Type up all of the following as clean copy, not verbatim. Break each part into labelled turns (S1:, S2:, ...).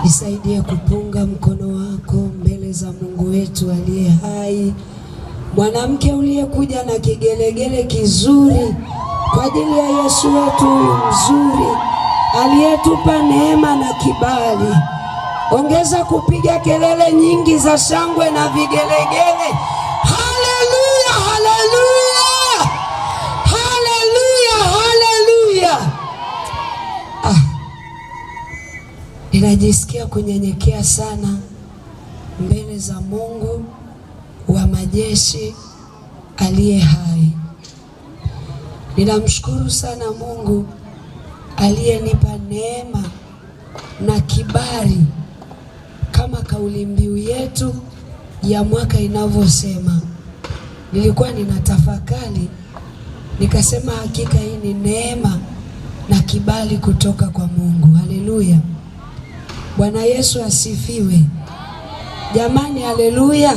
S1: Nisaidie kupunga mkono wako mbele za Mungu wetu aliye hai. Mwanamke uliyekuja na kigelegele kizuri kwa ajili ya Yesu wetu huyu mzuri aliyetupa neema na kibali. Ongeza kupiga kelele nyingi za shangwe na vigelegele. Haleluya, haleluya, haleluya, haleluya. Ninajisikia kunyenyekea sana mbele za Mungu wa majeshi aliye hai. Ninamshukuru sana Mungu aliyenipa neema na kibali kama kauli mbiu yetu ya mwaka inavyosema. Nilikuwa ninatafakari nikasema hakika hii ni neema na kibali kutoka kwa Mungu. Haleluya. Bwana Yesu asifiwe. Jamani, haleluya.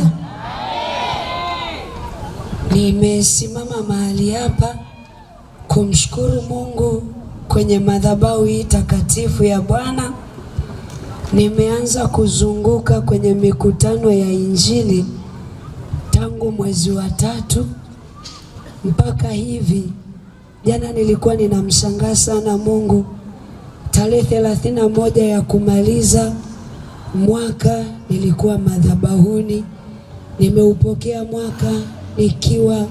S1: Nimesimama mahali hapa kumshukuru Mungu kwenye madhabahu hii takatifu ya Bwana. Nimeanza kuzunguka kwenye mikutano ya Injili tangu mwezi wa 3 mpaka hivi. Jana nilikuwa ninamshangaa sana Mungu. Tarehe 31 ya kumaliza mwaka nilikuwa madhabahuni. Nimeupokea mwaka nikiwa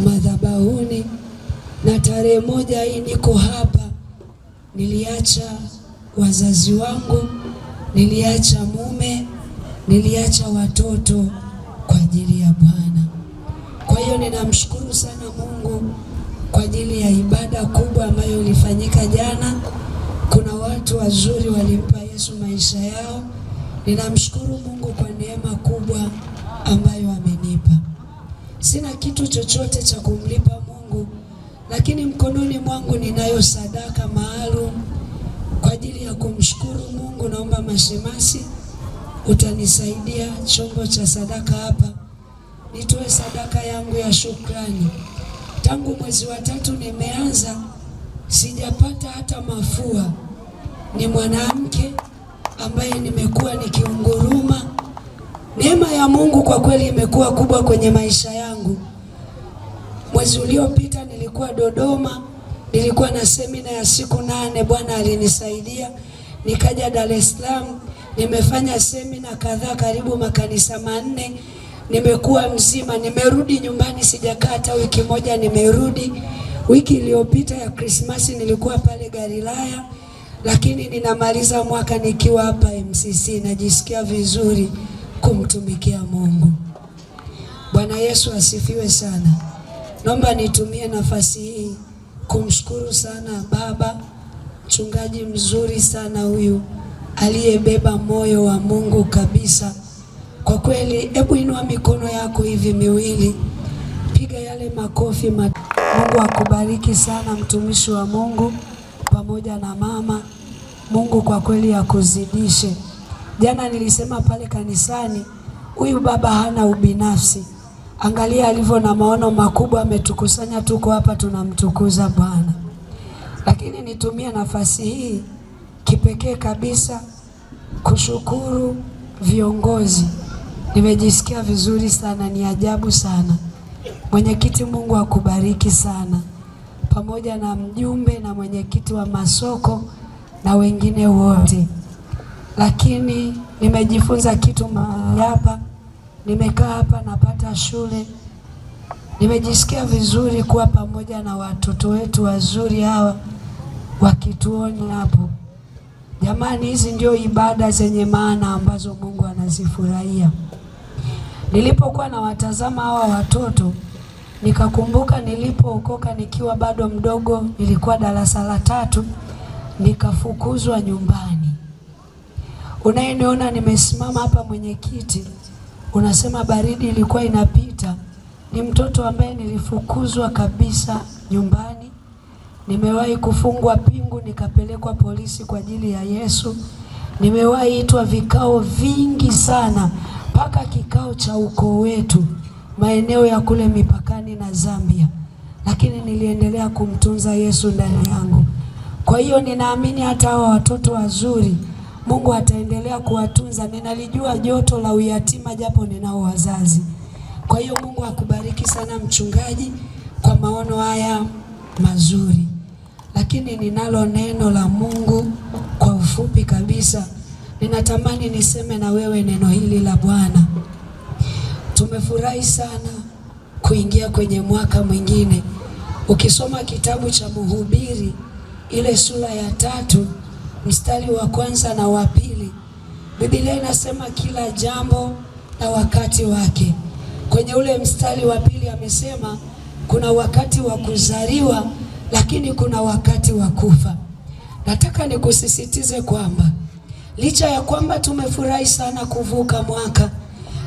S1: madhabahuni, na tarehe 1 hii niko hapa. Niliacha wazazi wangu, niliacha mume, niliacha watoto kwa ajili ya Bwana. Kwa hiyo ninamshukuru sana Mungu kwa ajili ya ibada kubwa ambayo ilifanyika jana. Kuna watu wazuri walimpa Yesu maisha yao. Ninamshukuru Mungu kwa neema kubwa ambayo amenipa. Sina kitu chochote cha kumlipa Mungu, lakini mkononi mwangu ninayo sadaka maalum kwa ajili ya kumshukuru Mungu. Naomba mashemasi utanisaidia chombo cha sadaka hapa, nitoe sadaka yangu ya shukrani. Tangu mwezi wa 3 nimeanza, sijapata hata mafua. Ni mwanamke ambaye nimekuwa nikiunguruma. Neema ya Mungu kwa kweli imekuwa kubwa kwenye maisha yangu. Mwezi uliopita nilikuwa Dodoma, nilikuwa na semina ya siku 8. Bwana alinisaidia nikaja Dar es Salaam, nimefanya semina kadhaa, karibu makanisa 4. Nimekuwa mzima, nimerudi nyumbani, sijakaa hata wiki moja, nimerudi. Wiki iliyopita ya Krismasi nilikuwa pale Galilaya, lakini ninamaliza mwaka nikiwa hapa MCC. Najisikia vizuri kumtumikia Mungu. Bwana Yesu asifiwe sana. Naomba nitumie nafasi hii kumshukuru sana baba mchungaji mzuri sana huyu aliyebeba moyo wa Mungu kabisa. Kwa kweli, hebu inua mikono yako hivi miwili, piga yale makofi. Mungu akubariki sana mtumishi wa Mungu pamoja na mama. Mungu kwa kweli akuzidishe. Jana nilisema pale kanisani, huyu baba hana ubinafsi. Angalia alivyo na maono makubwa, ametukusanya tuko hapa tunamtukuza Bwana. Lakini nitumie nafasi hii kipekee kabisa kushukuru viongozi. Nimejisikia vizuri sana, ni ajabu sana. Mwenyekiti, Mungu akubariki sana, pamoja na mjumbe na mwenyekiti wa masoko na wengine wote. Lakini nimejifunza kitu mahali hapa, nimekaa hapa napata shule. Nimejisikia vizuri kuwa pamoja na watoto wetu wazuri hawa wakituoni hapo. Jamani, hizi ndio ibada zenye maana ambazo Mungu anazifurahia. Nilipokuwa na watazama hawa watoto, nikakumbuka nilipookoka nikiwa bado mdogo, nilikuwa darasa la 3, nikafukuzwa nyumbani. Unayeniona nimesimama hapa mwenyekiti, unasema baridi ilikuwa inapita. Ni mtoto ambaye nilifukuzwa kabisa nyumbani. Nimewahi kufungwa pingu nikapelekwa polisi kwa ajili ya Yesu. Nimewahi itwa vikao vingi sana, mpaka kikao cha ukoo wetu maeneo ya kule mipakani na Zambia, lakini niliendelea kumtunza Yesu ndani yangu. Kwa hiyo ninaamini hata hawa watoto wazuri Mungu ataendelea kuwatunza. Ninalijua joto la uyatima japo ninao wazazi. Kwa hiyo Mungu akubariki sana mchungaji kwa maono haya mazuri. Lakini ninalo neno la Mungu kwa ufupi kabisa. Ninatamani niseme na wewe neno hili la Bwana. Tumefurahi sana kuingia kwenye mwaka mwingine. Ukisoma kitabu cha Mhubiri ile sura ya 3 mstari wa 1 na wa 2, Biblia inasema kila jambo na wakati wake. Kwenye ule mstari wa 2 amesema kuna wakati wa kuzaliwa, lakini kuna wakati wa kufa. Nataka nikusisitize kwamba licha ya kwamba tumefurahi sana kuvuka mwaka,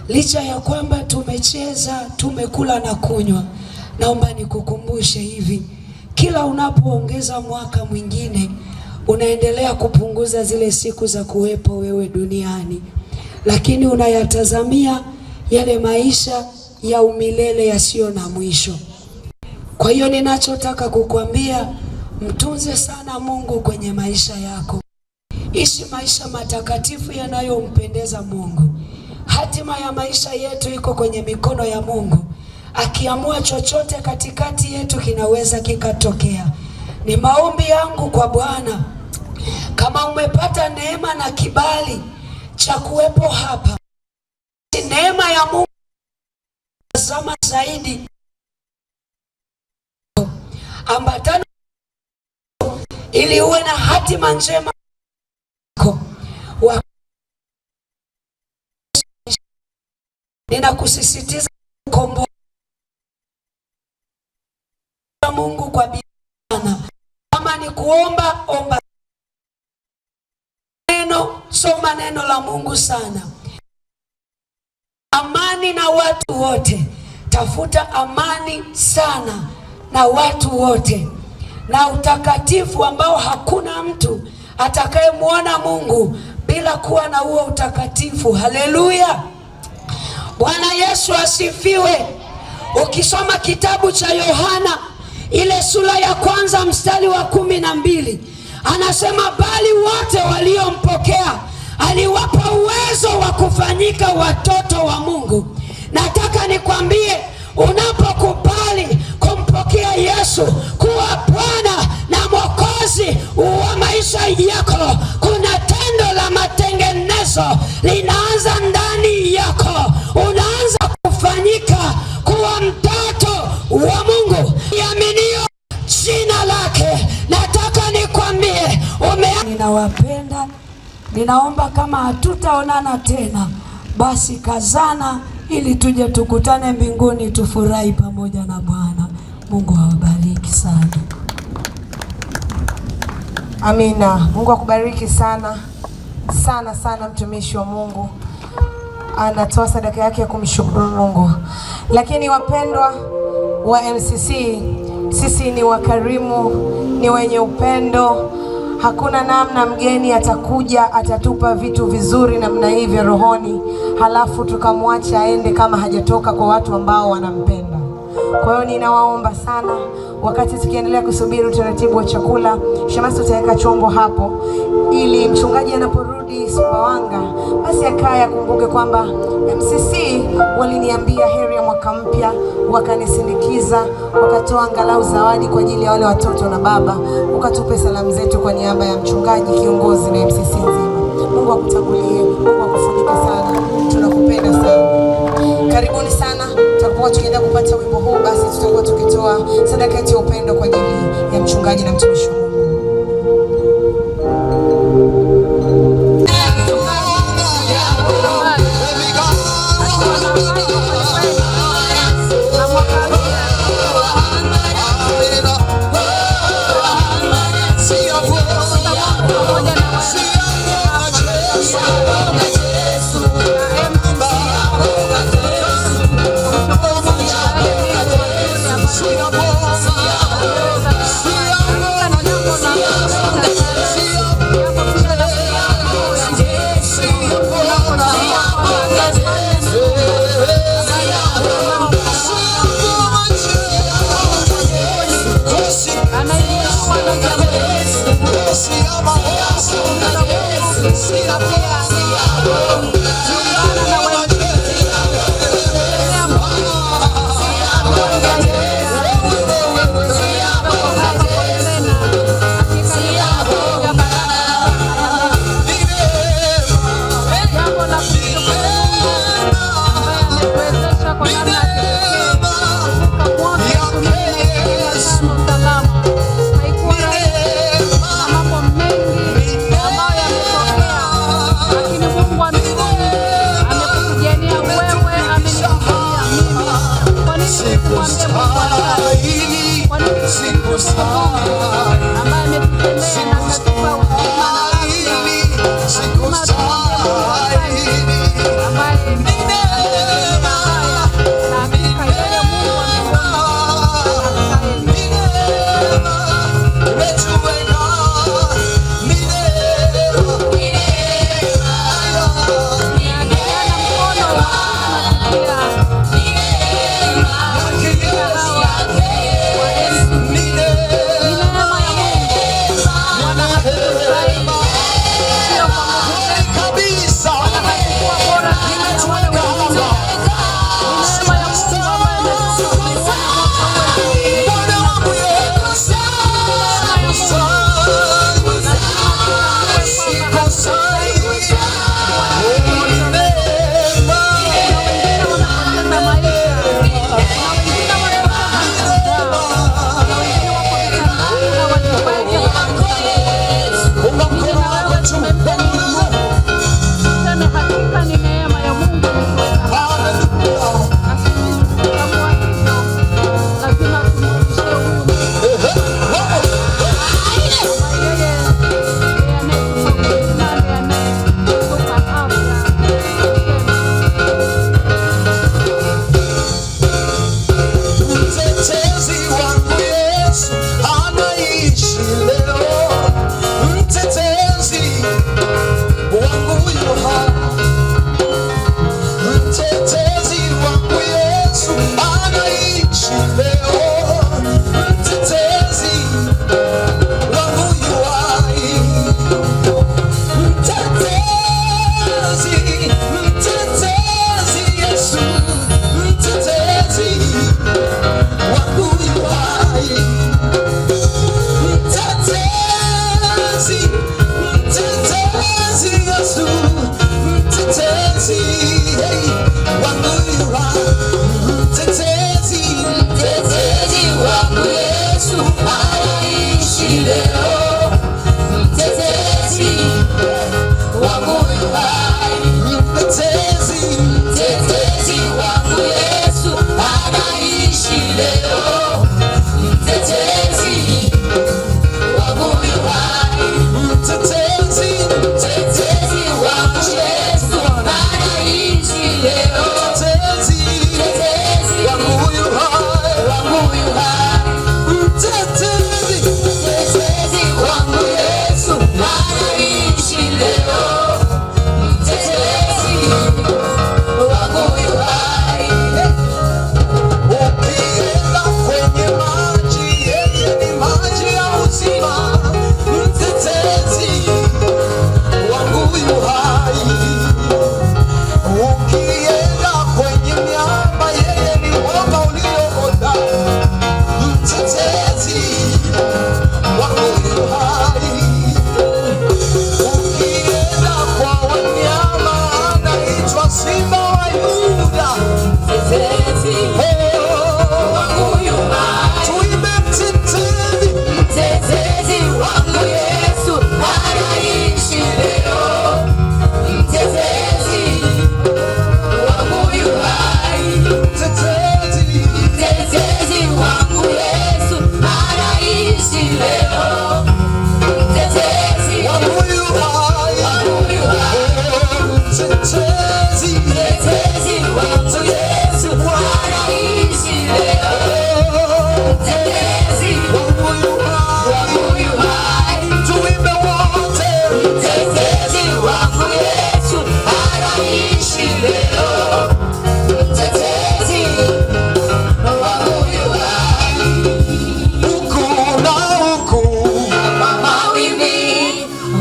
S1: licha ya kwamba tumecheza, tumekula na kunywa, naomba nikukumbushe hivi: kila unapoongeza mwaka mwingine, unaendelea kupunguza zile siku za kuwepo wewe duniani, lakini unayatazamia yale maisha ya umilele yasiyo na mwisho. Kwa hiyo ninachotaka kukwambia, mtunze sana Mungu kwenye maisha yako. Ishi maisha matakatifu yanayompendeza Mungu. Hatima ya maisha yetu iko kwenye mikono ya Mungu. Akiamua chochote katikati yetu kinaweza kikatokea. Ni maombi yangu kwa Bwana, kama umepata neema na kibali cha kuwepo hapa, neema ya Mungu zama zaidi ambatana ili uwe na hatima njema. Ninakusisitiza kombo Mungu kwa bidana. Kama ni kuomba, omba neno, soma neno la Mungu sana. Amani na watu wote, tafuta amani sana na watu wote, na utakatifu ambao hakuna mtu atakayemwona Mungu bila kuwa na huo utakatifu. Haleluya! Bwana Yesu asifiwe. Ukisoma kitabu cha Yohana ile sura ya 1 mstari wa 12, anasema bali wote waliompokea aliwapa uwezo wa kufanyika watoto wa Mungu. Nataka nikwambie, unapokubali kumpokea Yesu kuwa Bwana na Mwokozi wa maisha yako, kuna tendo la matengenezo linaanza ndani yako. Unaanza kufanyika kuwa mtoto wa Mungu, yaminio jina lake. Nataka nikwambie, ninawapenda. Ninaomba kama hatutaonana tena, basi kazana ili tuje tukutane mbinguni, tufurahi pamoja na Bwana. Mungu awabariki sana.
S2: Amina. Mungu akubariki sana sana sana. Mtumishi wa Mungu anatoa sadaka yake ya kumshukuru Mungu. Lakini wapendwa wa MCC, sisi ni wakarimu, ni wenye upendo. Hakuna namna mgeni atakuja atatupa vitu vizuri namna hii vya rohoni, halafu tukamwacha aende kama hajatoka kwa watu ambao wanampenda. Kwa hiyo ninawaomba sana, wakati tukiendelea kusubiri utaratibu wa chakula, shemasi tutaweka chombo hapo ili mchungaji anaporudi Sumbawanga basi akaye akumbuke kwamba MCC waliniambia heri ya mwaka mpya, wakanisindikiza, wakatoa angalau zawadi kwa ajili ya wale watoto na baba. Ukatupe salamu zetu kwa niaba ya mchungaji kiongozi na MCC nzima. Mungu akutangulie, Mungu akufunike sana. Tunakupenda sana. Karibuni sana. Tutakuwa tukienda kupata wimbo huu, basi tutakuwa tukitoa sadaka yetu ya upendo kwa ajili ya mchungaji na mtumishi wa Mungu.
S3: Yesu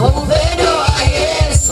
S3: Upendo wa Yesu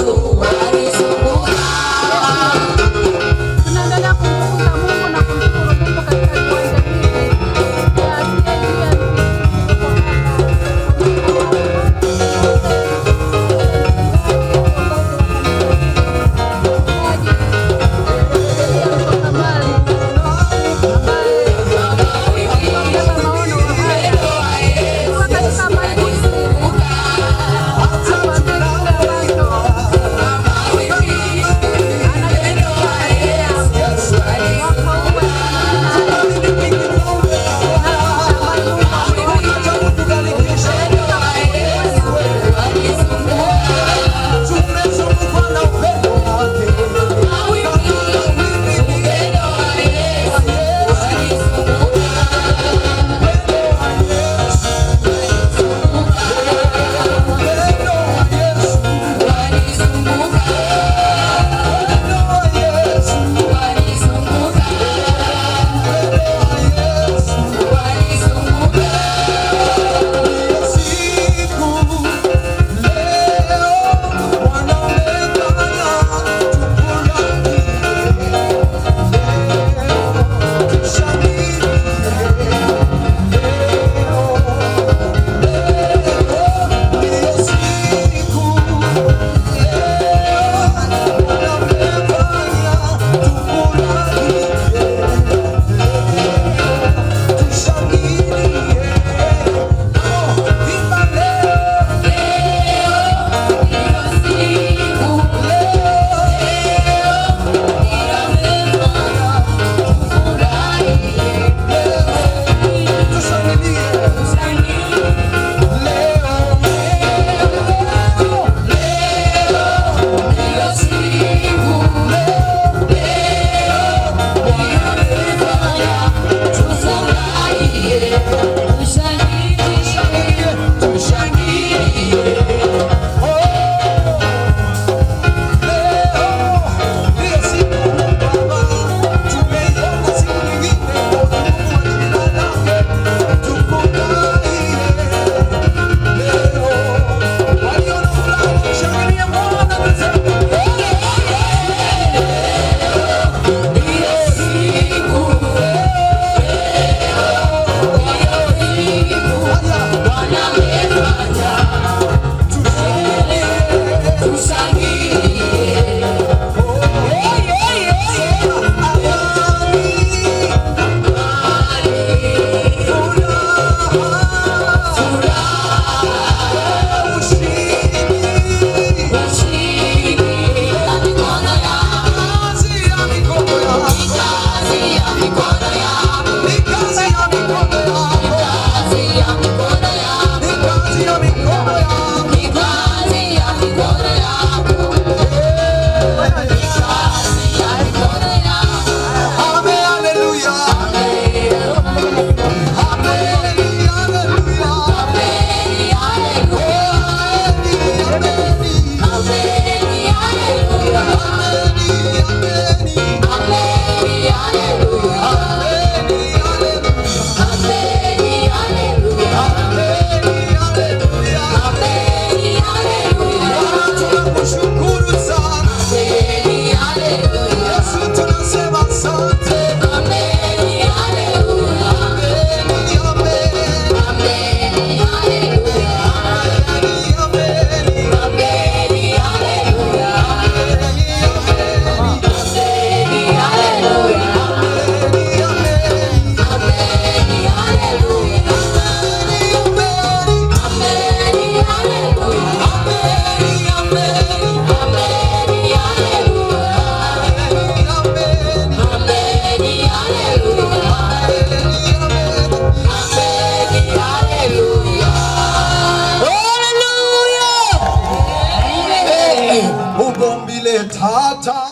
S3: Tata